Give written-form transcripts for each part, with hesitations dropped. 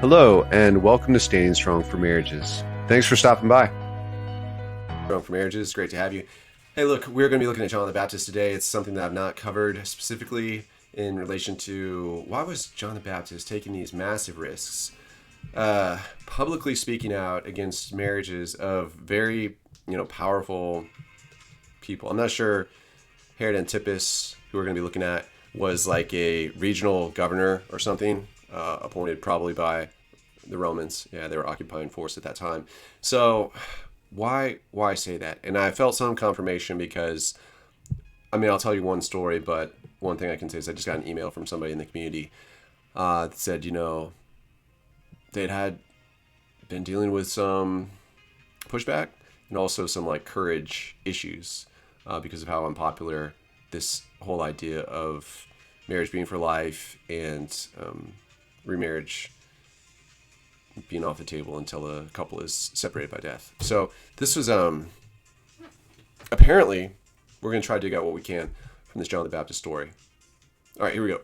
Hello, and welcome to Staying Strong for Marriages. Thanks for stopping by. Strong for Marriages, great to have you. Hey, look, we're going to be looking at John the Baptist today. It's something that I've not covered specifically in relation to why was John the Baptist taking these massive risks, publicly speaking out against marriages of very, powerful people. I'm not sure Herod Antipas, who we're going to be looking at, was like a regional governor or something, appointed probably by the Romans. Yeah, they were occupying force at that time. So why say that? And I felt some confirmation because, I'll tell you one story, but one thing I can say is I just got an email from somebody in the community that said, they'd had been dealing with some pushback and also some like courage issues because of how unpopular this whole idea of marriage being for life and remarriage being off the table until a couple is separated by death. So this was apparently we're going to try to dig out what we can from this John the Baptist story. All right, here we go.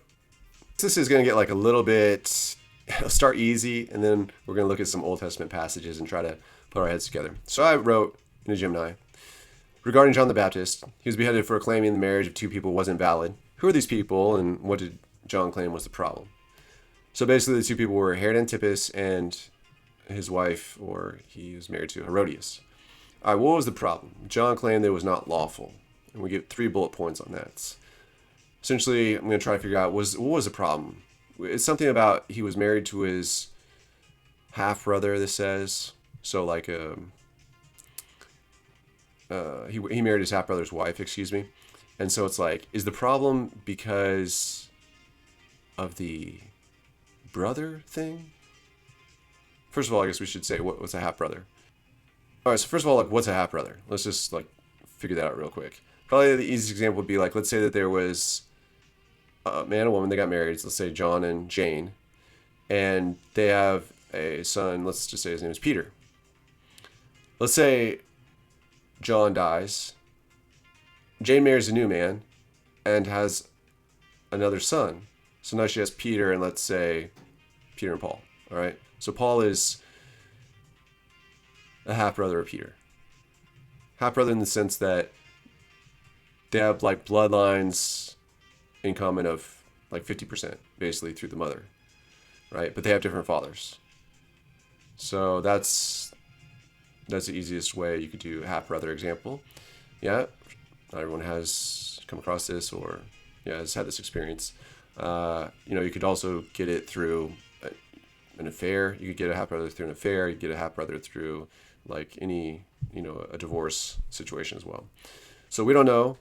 This is going to get like a little bit, start easy, and then we're going to look at some Old Testament passages and try to put our heads together. So I wrote in a Gemini, regarding John the Baptist, he was beheaded for claiming the marriage of two people wasn't valid. Who are these people, and what did John claim was the problem? So basically the two people were Herod Antipas and his wife, or he was married to Herodias. All right, what was the problem? John claimed that it was not lawful. And we get 3 bullet points on that. Essentially, I'm going to try to figure out what was the problem. It's something about he was married to his half-brother, this says. So like he married his half-brother's wife, And so it's like, is the problem because of the brother thing? First of all, I guess we should say what's a half-brother. All right, so first of all, like, what's a half-brother? Let's just like figure that out real quick. Probably the easiest example would be like, let's say that there was a man and a woman, they got married. So let's say John and Jane, and they have a son. Let's just say his name is Peter. Let's say John dies. Jane marries a new man and has another son. So now she has Peter and let's say Peter and Paul. All right. So Paul is a half-brother of Peter. Half-brother in the sense that they have like bloodlines in common of like 50% basically through the mother. Right. But they have different fathers. So that's the easiest way you could do a half-brother example. Yeah. Not everyone has come across this or has had this experience. You could also get it through an affair. You could get a half-brother through an affair. You could get a half-brother through like any, a divorce situation as well. So we don't know,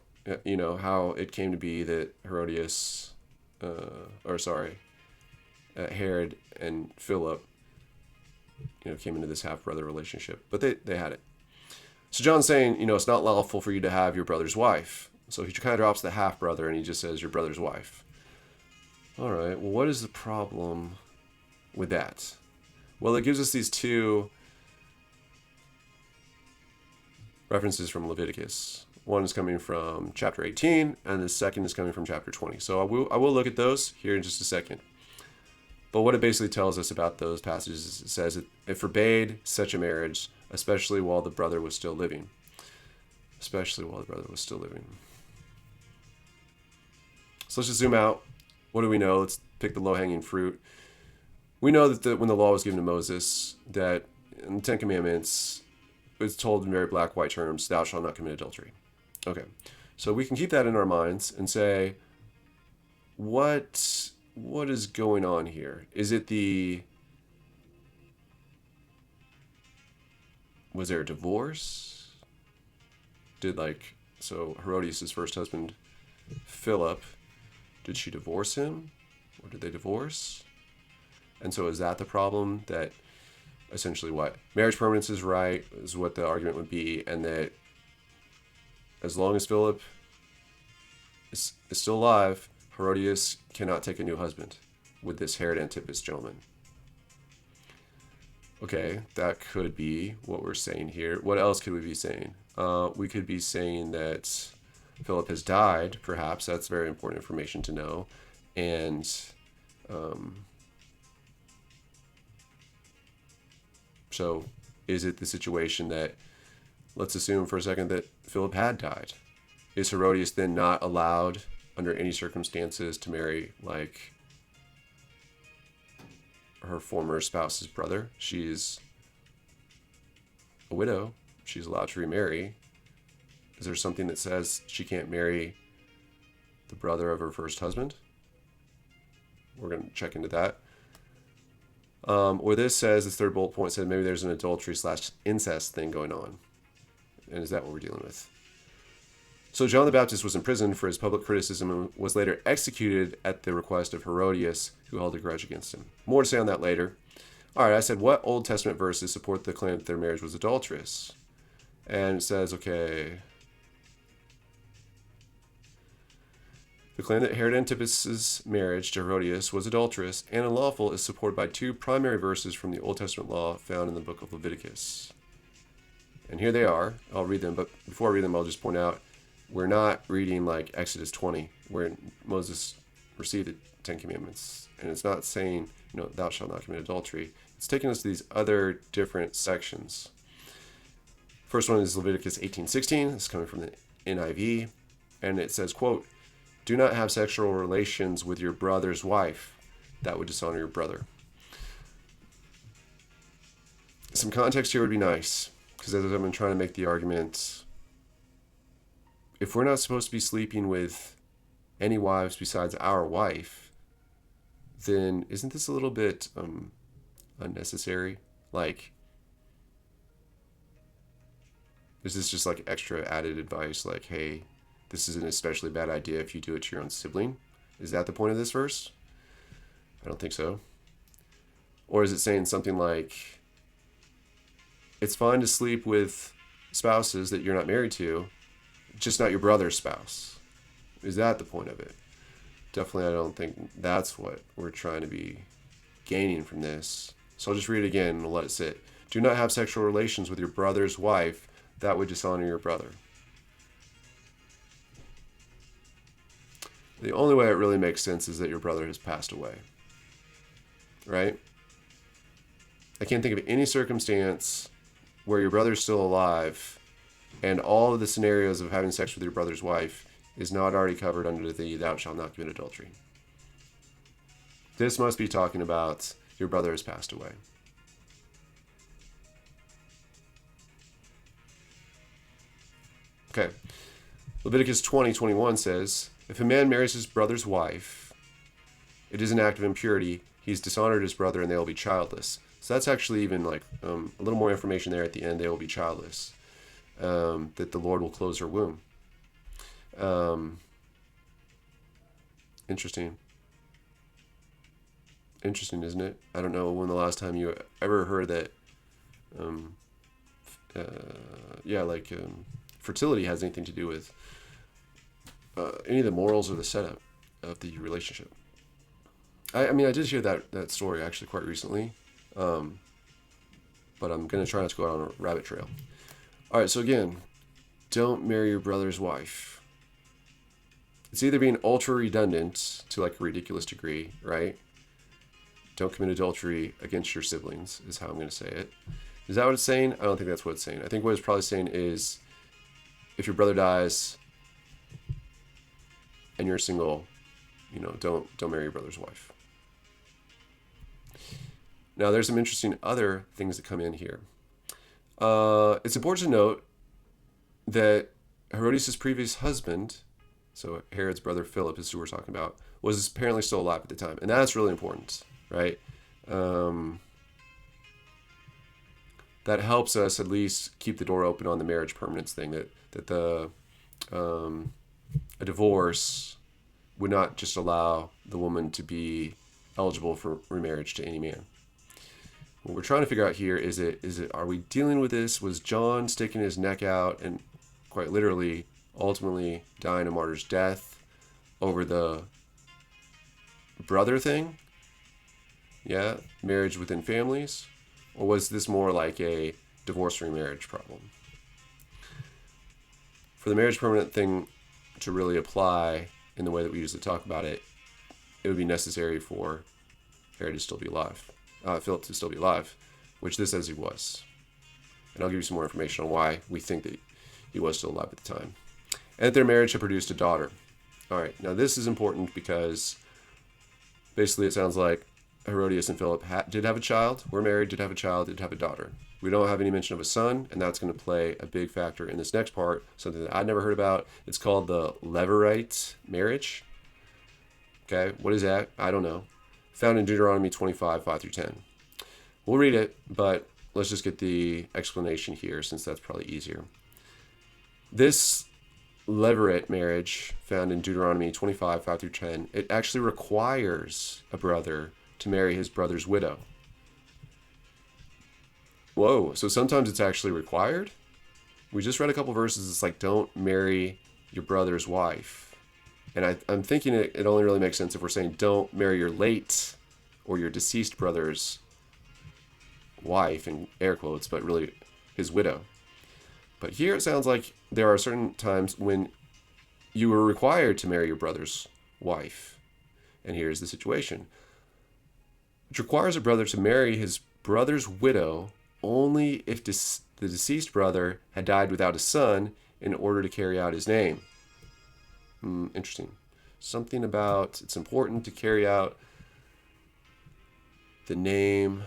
how it came to be that Herod and Philip, came into this half-brother relationship, but they had it. So John's saying, it's not lawful for you to have your brother's wife. So he kind of drops the half-brother and he just says your brother's wife. All right, well, what is the problem with that? Well, it gives us these 2 references from Leviticus. One is coming from chapter 18, and the second is coming from chapter 20. So I will look at those here in just a second. But what it basically tells us about those passages is it says it forbade such a marriage, especially while the brother was still living. Especially while the brother was still living. So let's just zoom out. What do we know? Let's pick the low-hanging fruit. We know that when the law was given to Moses, that in the 10 Commandments, it's told in very black, white terms, thou shalt not commit adultery. Okay, so we can keep that in our minds and say, what is going on here? Is it was there a divorce? So Herodias' first husband, Philip, did she divorce him? Or did they divorce? And so is that the problem? That essentially what? Marriage permanence is right, is what the argument would be, and that as long as Philip is still alive, Herodias cannot take a new husband with this Herod Antipas gentleman. Okay, that could be what we're saying here. What else could we be saying? We could be saying that Philip has died, perhaps. That's very important information to know. And So is it the situation that, let's assume for a second that Philip had died? Is Herodias then not allowed under any circumstances to marry like her former spouse's brother? She's a widow. She's allowed to remarry. Is there something that says she can't marry the brother of her first husband? We're going to check into that. Or this says, this third bullet point said maybe there's an adultery / incest thing going on. And is that what we're dealing with? So John the Baptist was imprisoned for his public criticism and was later executed at the request of Herodias, who held a grudge against him. More to say on that later. All right, I said, what Old Testament verses support the claim that their marriage was adulterous? And it says, okay, the claim that Herod Antipas' marriage to Herodias was adulterous and unlawful is supported by 2 primary verses from the Old Testament law found in the book of Leviticus. And here they are. I'll read them, but before I read them, I'll just point out, we're not reading like Exodus 20, where Moses received the 10 Commandments. And it's not saying, thou shalt not commit adultery. It's taking us to these other different sections. First one is Leviticus 18:16. It's coming from the NIV. And it says, quote, do not have sexual relations with your brother's wife. That would dishonor your brother. Some context here would be nice, because as I've been trying to make the argument, if we're not supposed to be sleeping with any wives besides our wife, then isn't this a little bit unnecessary? Like, is this just like extra added advice? Like, hey, this is an especially bad idea if you do it to your own sibling. Is that the point of this verse? I don't think so. Or is it saying something like, it's fine to sleep with spouses that you're not married to, just not your brother's spouse? Is that the point of it? Definitely, I don't think that's what we're trying to be gaining from this. So I'll just read it again and let it sit. Do not have sexual relations with your brother's wife. That would dishonor your brother. The only way it really makes sense is that your brother has passed away. Right? I can't think of any circumstance where your brother's still alive and all of the scenarios of having sex with your brother's wife is not already covered under the thou shalt not commit adultery. This must be talking about your brother has passed away. Okay. Leviticus 20:21 says, if a man marries his brother's wife, it is an act of impurity. He's dishonored his brother and they will be childless. So that's actually even like a little more information there at the end. They will be childless. That the Lord will close her womb. Interesting. Interesting, isn't it? I don't know when the last time you ever heard that, fertility has anything to do with any of the morals or the setup of the relationship. I did hear that story actually quite recently, but I'm going to try not to go out on a rabbit trail. All right, so again, don't marry your brother's wife. It's either being ultra redundant to like a ridiculous degree, right? Don't commit adultery against your siblings is how I'm going to say it. Is that what it's saying? I don't think that's what it's saying. I think what it's probably saying is if your brother dies and you're single, don't marry your brother's wife. Now, there's some interesting other things that come in here. It's important to note that Herodias' previous husband, so Herod's brother Philip is who we're talking about, was apparently still alive at the time. And that's really important, right? That helps us at least keep the door open on the marriage permanence thing, that a divorce would not just allow the woman to be eligible for remarriage to any man. What we're trying to figure out here is are we dealing with this? Was John sticking his neck out and quite literally ultimately dying a martyr's death over the brother thing? Yeah, marriage within families? Or was this more like a divorce remarriage problem? For the marriage permanent thing to really apply in the way that we usually talk about it, it would be necessary for Herod to still be alive. Philip to still be alive. which this says he was. And I'll give you some more information on why we think that he was still alive at the time. And that their marriage had produced a daughter. All right, now this is important because basically it sounds like Herodias and Philip did have a child, were married, did have a child, did have a daughter. We don't have any mention of a son, and that's going to play a big factor in this next part, something that I'd never heard about. It's called the Levirate marriage. Okay, what is that? I don't know. Found in Deuteronomy 25, 5 through 10. We'll read it, but let's just get the explanation here since that's probably easier. This Levirate marriage found in Deuteronomy 25, 5 through 10, it actually requires a brother to marry his brother's widow. Whoa, so sometimes it's actually required? We just read a couple verses, it's like, don't marry your brother's wife. And I'm thinking it only really makes sense if we're saying don't marry your late or your deceased brother's wife, in air quotes, but really his widow. But here it sounds like there are certain times when you were required to marry your brother's wife. And here's the situation. Which requires a brother to marry his brother's widow only if the deceased brother had died without a son in order to carry out his name. Interesting. Something about it's important to carry out the name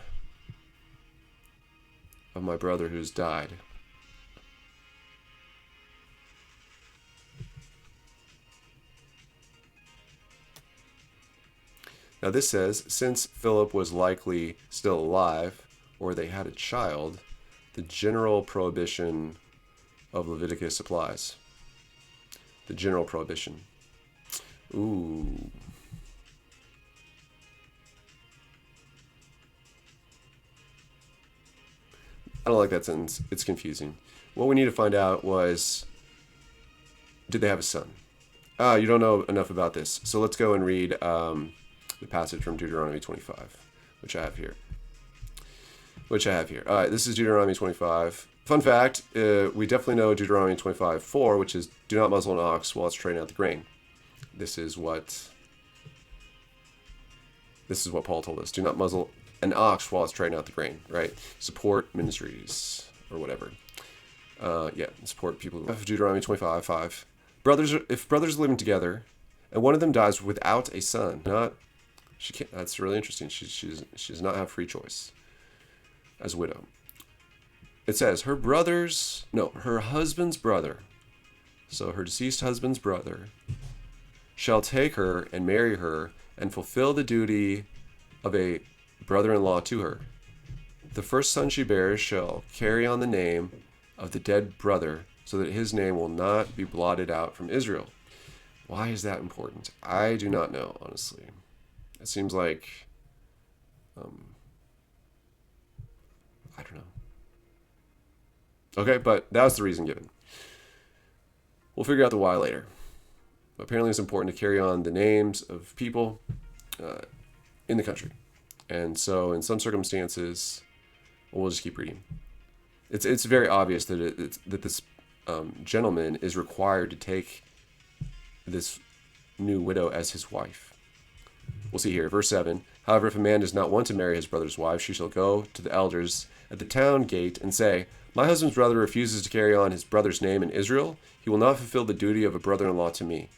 of my brother who's died. Now this says, since Philip was likely still alive, or they had a child, the general prohibition of Leviticus applies. The general prohibition. Ooh. I don't like that sentence. It's confusing. What we need to find out was, did they have a son? You don't know enough about this. So let's go and read the passage from Deuteronomy 25, which I have here. All right, this is Deuteronomy 25. Fun fact, we definitely know Deuteronomy 25:4, which is, do not muzzle an ox while it's treading out the grain. This is what Paul told us. Do not muzzle an ox while it's treading out the grain, right? Support ministries or whatever. Support people. Deuteronomy 25:5. If brothers are living together and one of them dies without a son, she can't. That's really interesting. She does not have free choice as a widow. It says her husband's brother, so her deceased husband's brother, shall take her and marry her and fulfill the duty of a brother-in-law to her. The first son she bears shall carry on the name of the dead brother, so that his name will not be blotted out from Israel. Why is that important? I do not know, honestly. It seems like, I don't know. Okay, but that was the reason given. We'll figure out the why later. Apparently it's important to carry on the names of people in the country. And so in some circumstances, we'll just keep reading. It's very obvious that this gentleman is required to take this new widow as his wife. We'll see here, verse 7. However, if a man does not want to marry his brother's wife, she shall go to the elders at the town gate and say, my husband's brother refuses to carry on his brother's name in Israel. He will not fulfill the duty of a brother-in-law to me.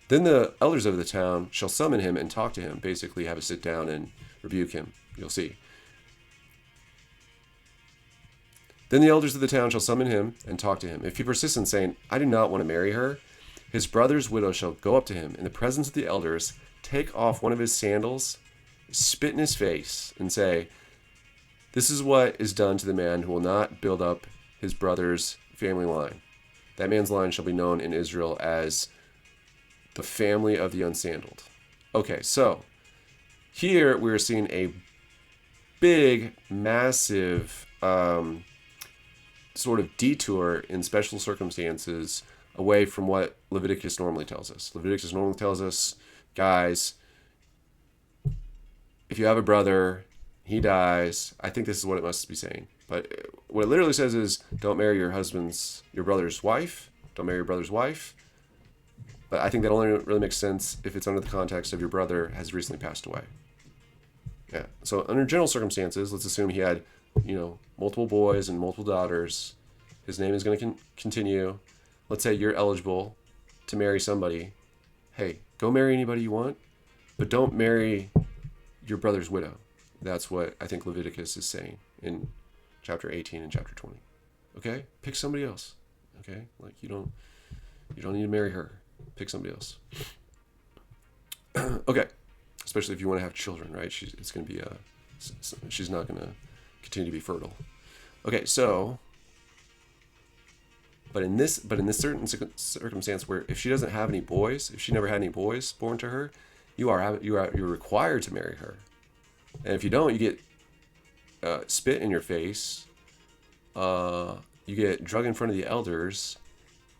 Then the elders of the town shall summon him and talk to him, basically have a sit down and rebuke him. You'll see. Then the elders of the town shall summon him and talk to him. If he persists in saying, I do not want to marry her, his brother's widow shall go up to him in the presence of the elders, take off one of his sandals, spit in his face, and say, this is what is done to the man who will not build up his brother's family line. That man's line shall be known in Israel as the family of the unsandaled. Okay, so here we're seeing a big, massive sort of detour in special circumstances away from what Leviticus normally tells us. Leviticus normally tells us, guys, if you have a brother, he dies. I think this is what it must be saying. But what it literally says is, don't marry your brother's wife. Don't marry your brother's wife. But I think that only really makes sense if it's under the context of your brother has recently passed away. Yeah. So under general circumstances, let's assume he had multiple boys and multiple daughters. His name is going to continue. Let's say you're eligible to marry somebody. Hey, go marry anybody you want, but don't marry your brother's widow. That's what I think Leviticus is saying in chapter 18 and chapter 20. Okay? Pick somebody else. Okay? Like you don't need to marry her. Pick somebody else. Okay. Especially if you want to have children, right? She's not going to continue to be fertile. Okay, so but in this certain circumstance where if she doesn't have any boys, if she never had any boys born to her, you're required to marry her. And if you don't, you get spit in your face. You get drug in front of the elders,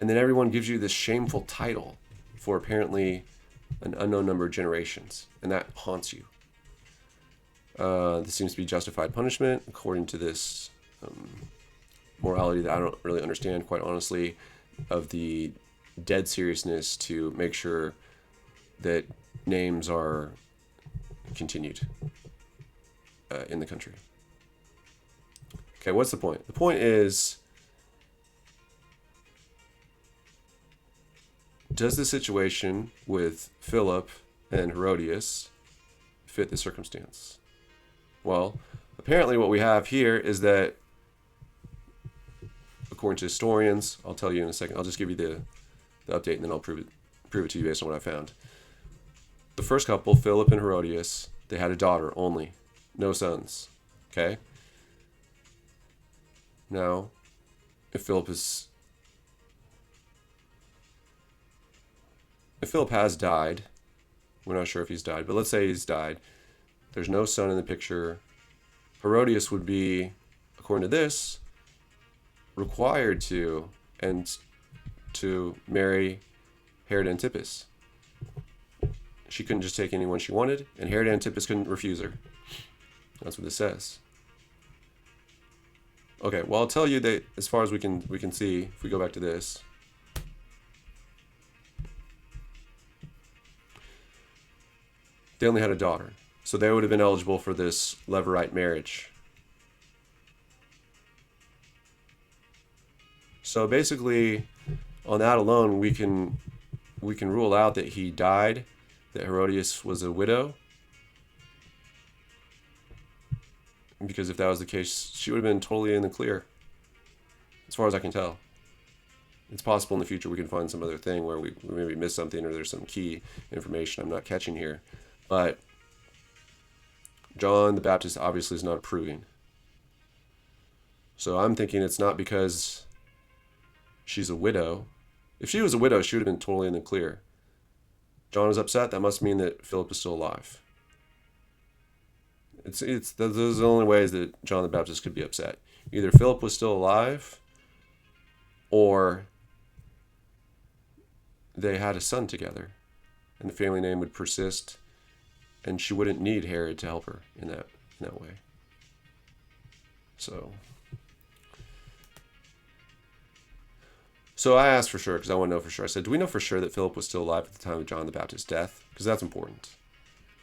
and then everyone gives you this shameful title for apparently an unknown number of generations, and that haunts you. This seems to be justified punishment according to this morality that I don't really understand, quite honestly, of the dead seriousness to make sure that names are continued in the country. Okay, what's the point? The point is, does the situation with Philip and Herodias fit the circumstance? Well, apparently what we have here is that, according to historians, I'll tell you in a second, I'll just give you the update and then I'll prove it to you based on what I found. The first couple, Philip and Herodias, they had a daughter only, no sons. Okay? Now, if Philip has died, we're not sure if he's died, but let's say he's died. There's no son in the picture. Herodias would be, according to this, required to marry Herod Antipas. She couldn't just take anyone she wanted, and Herod Antipas couldn't refuse her. That's what this says. Okay, well, I'll tell you that as far as we can see, if we go back to this, they only had a daughter. So they would have been eligible for this levirate marriage. So basically, on that alone, we can rule out that he died, that Herodias was a widow. Because if that was the case, she would have been totally in the clear, as far as I can tell. It's possible in the future we can find some other thing where we maybe missed something or there's some key information I'm not catching here. But John the Baptist obviously is not approving. So I'm thinking it's not because she's a widow. If she was a widow, she would have been totally in the clear. John is upset. That must mean that Philip is still alive. Those are the only ways that John the Baptist could be upset. Either Philip was still alive, or they had a son together, and the family name would persist, and she wouldn't need Herod to help her in that way. So I asked for sure, because I want to know for sure. I said, do we know for sure that Philip was still alive at the time of John the Baptist's death? Because that's important.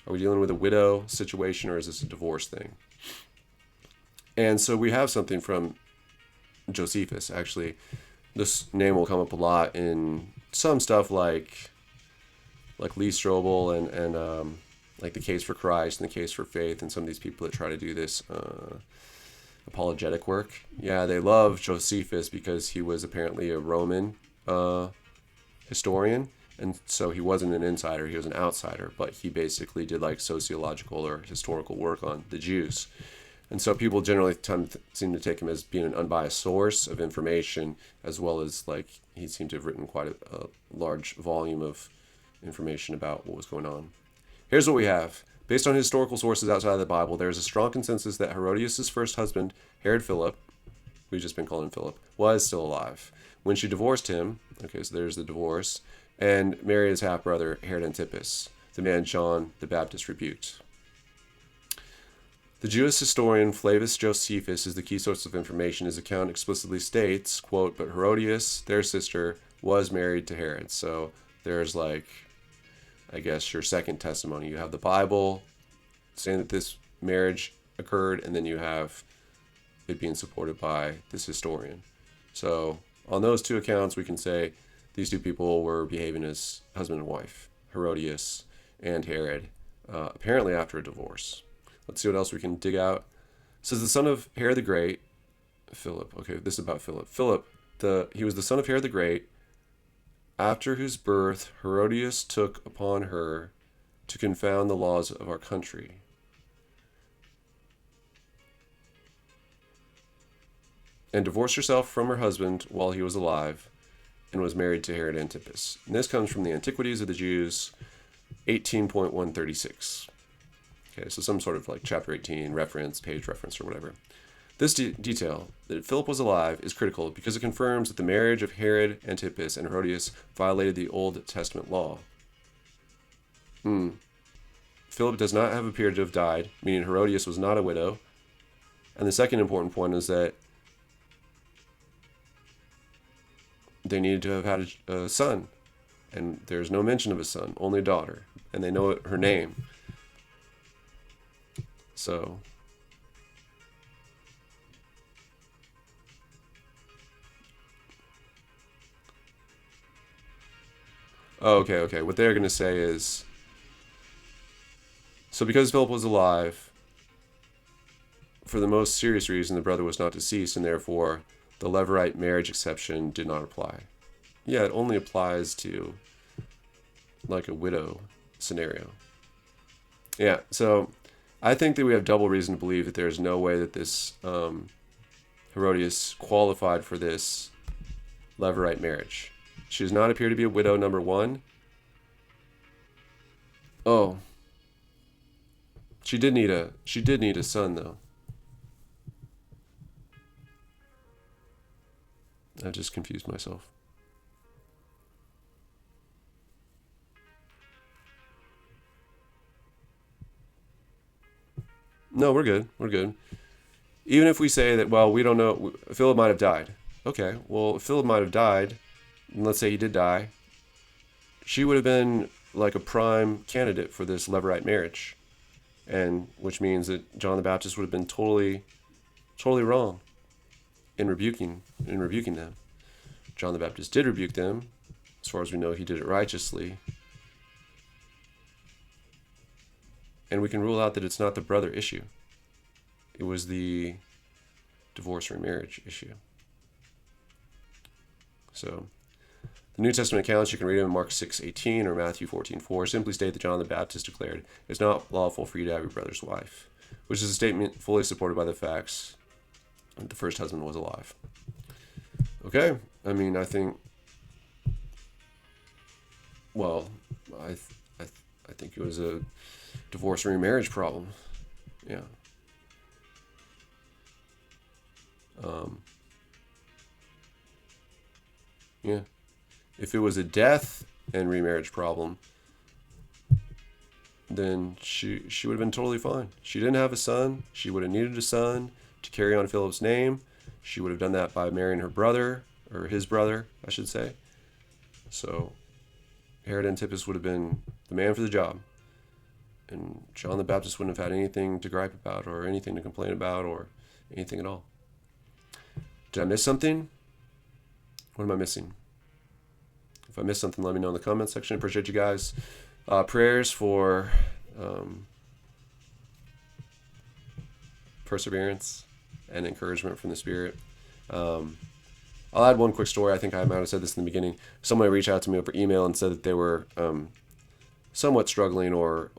Are we dealing with a widow situation, or is this a divorce thing? And so we have something from Josephus. Actually, this name will come up a lot in some stuff like Lee Strobel and like the Case for Christ and the Case for Faith, and some of these people that try to do this apologetic work. Yeah, they love Josephus because he was apparently a Roman historian. And so he wasn't an insider, he was an outsider, but he basically did like sociological or historical work on the Jews. And so people generally seem to take him as being an unbiased source of information, as well as like he seemed to have written quite a large volume of information about what was going on. Here's what we have. Based on historical sources outside of the Bible, there is a strong consensus that Herodias' first husband, Herod Philip, we've just been calling him Philip, was still alive. When she divorced him, okay, so there's the divorce, and married his half-brother, Herod Antipas, the man John the Baptist rebuked. The Jewish historian Flavius Josephus is the key source of information. His account explicitly states, quote, but Herodias, their sister, was married to Herod. So there's like, I guess, your second testimony. You have the Bible saying that this marriage occurred, and then you have it being supported by this historian. So on those two accounts, we can say these two people were behaving as husband and wife, Herodias and Herod, apparently after a divorce. Let's see what else we can dig out. It says the son of Herod the Great, Philip. Okay, this is about Philip. Philip, he was the son of Herod the Great, after whose birth Herodias took upon her to confound the laws of our country. And divorced herself from her husband while he was alive, and was married to Herod Antipas. And this comes from the Antiquities of the Jews, 18.136. Okay, so some sort of like chapter 18 reference, page reference, or whatever. This detail, that Philip was alive, is critical because it confirms that the marriage of Herod Antipas and Herodias violated the Old Testament law. Philip does not have appeared to have died, meaning Herodias was not a widow. And the second important point is that they needed to have had a son, and there's no mention of a son, only a daughter, and they know her name. So, okay. What they're going to say is, so because Philip was alive, for the most serious reason, the brother was not deceased, and therefore the Levirate marriage exception did not apply. Yeah, it only applies to like a widow scenario. Yeah, so I think that we have double reason to believe that there's no way that this Herodias qualified for this Levirate marriage. She does not appear to be a widow, number one. Oh, she did need a son though. I just confused myself. No, we're good. We're good. Even if we say that, well, we don't know, Philip might have died. Okay, well, if Philip might have died, and let's say he did die, she would have been like a prime candidate for this Levirate marriage, and which means that John the Baptist would have been totally wrong in rebuking them. John the Baptist did rebuke them. As far as we know, he did it righteously. And we can rule out that it's not the brother issue. It was the divorce or marriage issue. So, the New Testament accounts, you can read them in Mark 6:18 or Matthew 14:4, simply state that John the Baptist declared, "It's not lawful for you to have your brother's wife," which is a statement fully supported by the facts that the first husband was alive. Okay, I mean, I think, well, I think it was a divorce or remarriage problem. Yeah. Yeah. If it was a death and remarriage problem, then she would have been totally fine. She didn't have a son. She would have needed a son to carry on Philip's name. She would have done that by marrying her brother, or his brother, I should say. So Herod Antipas would have been the man for the job. And John the Baptist wouldn't have had anything to gripe about or anything to complain about or anything at all. Did I miss something? What am I missing? If I missed something, let me know in the comments section. Appreciate you guys. Prayers for perseverance and encouragement from the Spirit. I'll add one quick story. I think I might have said this in the beginning. Someone reached out to me over email and said that they were somewhat struggling or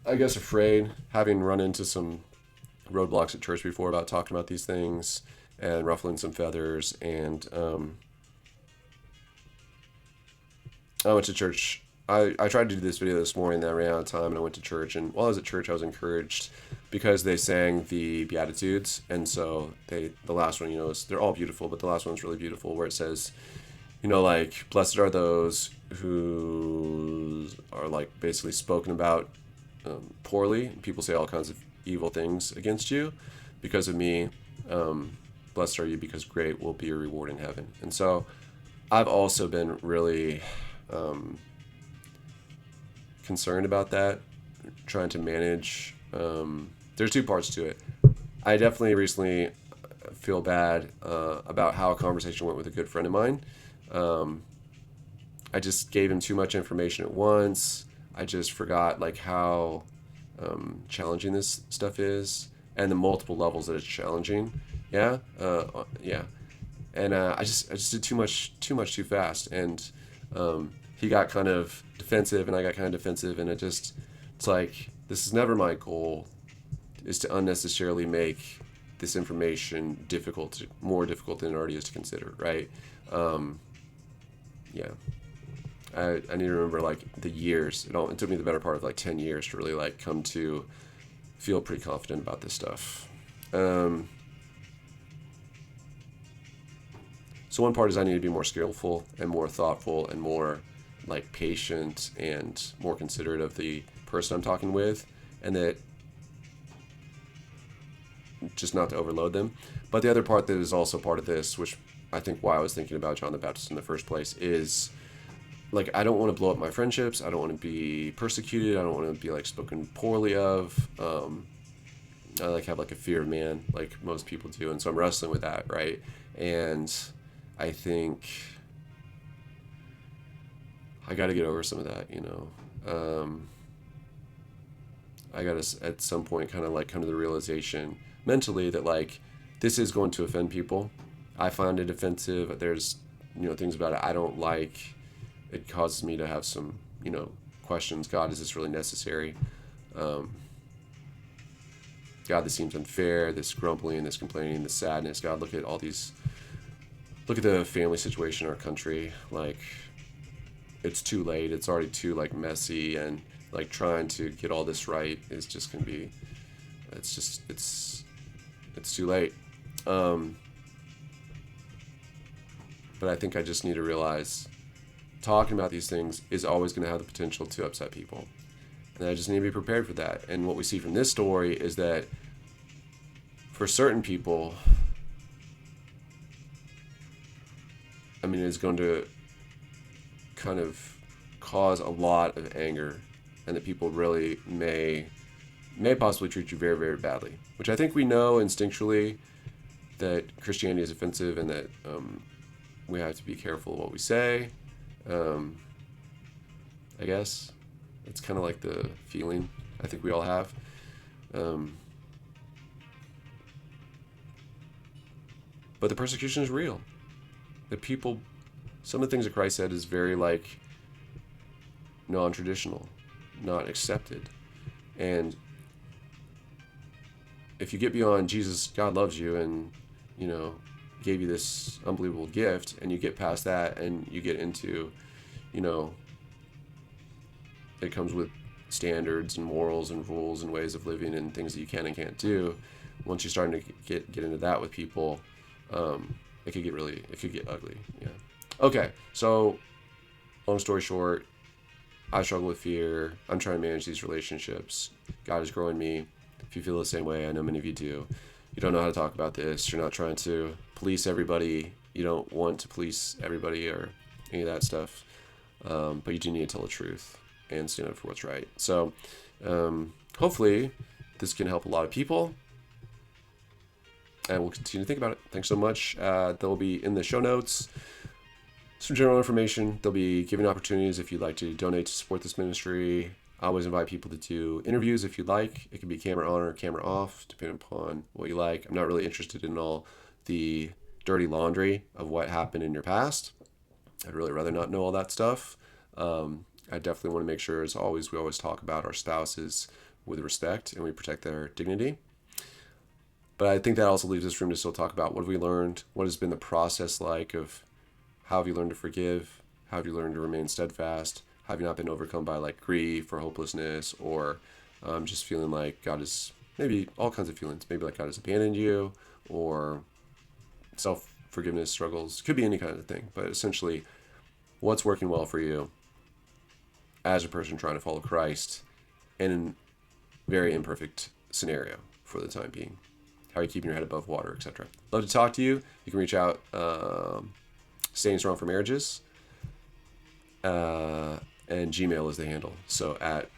I guess afraid, having run into some roadblocks at church before about talking about these things and ruffling some feathers. And I went to church. I tried to do this video this morning, then I ran out of time, and I went to church. And while I was at church, I was encouraged because they sang the Beatitudes. And so the last one, they're all beautiful, but the last one's really beautiful, where it says, like, blessed are those who are, like, basically spoken about poorly. People say all kinds of evil things against you because of me. Blessed are you because great will be your reward in heaven. And so I've also been really concerned about that, trying to manage there's two parts to it. I definitely recently feel bad about how a conversation went with a good friend of mine. I just gave him too much information at once. I just forgot like how challenging this stuff is and the multiple levels that it's challenging. Yeah, yeah. And I just did too much too fast, and he got kind of defensive, and I got kind of defensive, and it's like, this is never my goal, is to unnecessarily make this information more difficult than it already is to consider, right? Yeah. I need to remember like the years. It took me the better part of like 10 years to really like come to feel pretty confident about this stuff. So one part is I need to be more skillful and more thoughtful and more like patient and more considerate of the person I'm talking with, and that just not to overload them. But the other part that is also part of this, which I think why I was thinking about John the Baptist in the first place, is like, I don't want to blow up my friendships. I don't want to be persecuted. I don't want to be like spoken poorly of. I like have like a fear of man, like most people do, and so I'm wrestling with that, right? And I think I got to get over some of that, you know. I got to at some point kind of like come to the realization mentally that like this is going to offend people. I find it offensive. There's, you know, things about it I don't like. It causes me to have some, you know, questions. God, is this really necessary? God, this seems unfair. This grumbling, this complaining, this sadness. God, look at all these. Look at the family situation in our country. Like, it's too late. It's already too like messy, and like trying to get all this right is just gonna be. It's too late. But I think I just need to realize talking about these things is always going to have the potential to upset people. And I just need to be prepared for that. And what we see from this story is that for certain people, I mean, it's going to kind of cause a lot of anger, and that people really may possibly treat you very, very badly, which I think we know instinctually that Christianity is offensive, and that we have to be careful of what we say. I guess it's kind of like the feeling I think we all have. But the persecution is real. The people, some of the things that Christ said is very like non-traditional, not accepted. And if you get beyond Jesus, God loves you, and, you know, gave you this unbelievable gift, and you get past that and you get into, you know, it comes with standards and morals and rules and ways of living and things that you can and can't do. Once you're starting to get into that with people, it could get ugly. Yeah. Okay. So long story short, I struggle with fear. I'm trying to manage these relationships. God is growing me. If you feel the same way, I know many of you do. You don't know how to talk about this. You're not trying to police everybody. You don't want to police everybody or any of that stuff. But you do need to tell the truth and stand up for what's right. So hopefully this can help a lot of people. And we'll continue to think about it. Thanks so much. They'll be in the show notes. Some general information. They'll be giving opportunities if you'd like to donate to support this ministry. I always invite people to do interviews if you'd like. It can be camera on or camera off, depending upon what you like. I'm not really interested in all the dirty laundry of what happened in your past. I'd really rather not know all that stuff. I definitely want to make sure, as always, we always talk about our spouses with respect and we protect their dignity. But I think that also leaves us room to still talk about what have we learned, what has been the process like of how have you learned to forgive, how have you learned to remain steadfast, how have you not been overcome by like grief or hopelessness, or just feeling like God is, maybe all kinds of feelings, maybe like God has abandoned you, or self-forgiveness struggles, could be any kind of thing, but essentially what's working well for you as a person trying to follow Christ in a very imperfect scenario for the time being. How are you keeping your head above water, etc. Love to talk to you. You can reach out, Staying Strong for Marriages, and Gmail is the handle. So it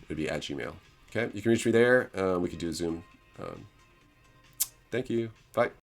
would be at Gmail. Okay, you can reach me there. We could do a Zoom Thank you. Bye.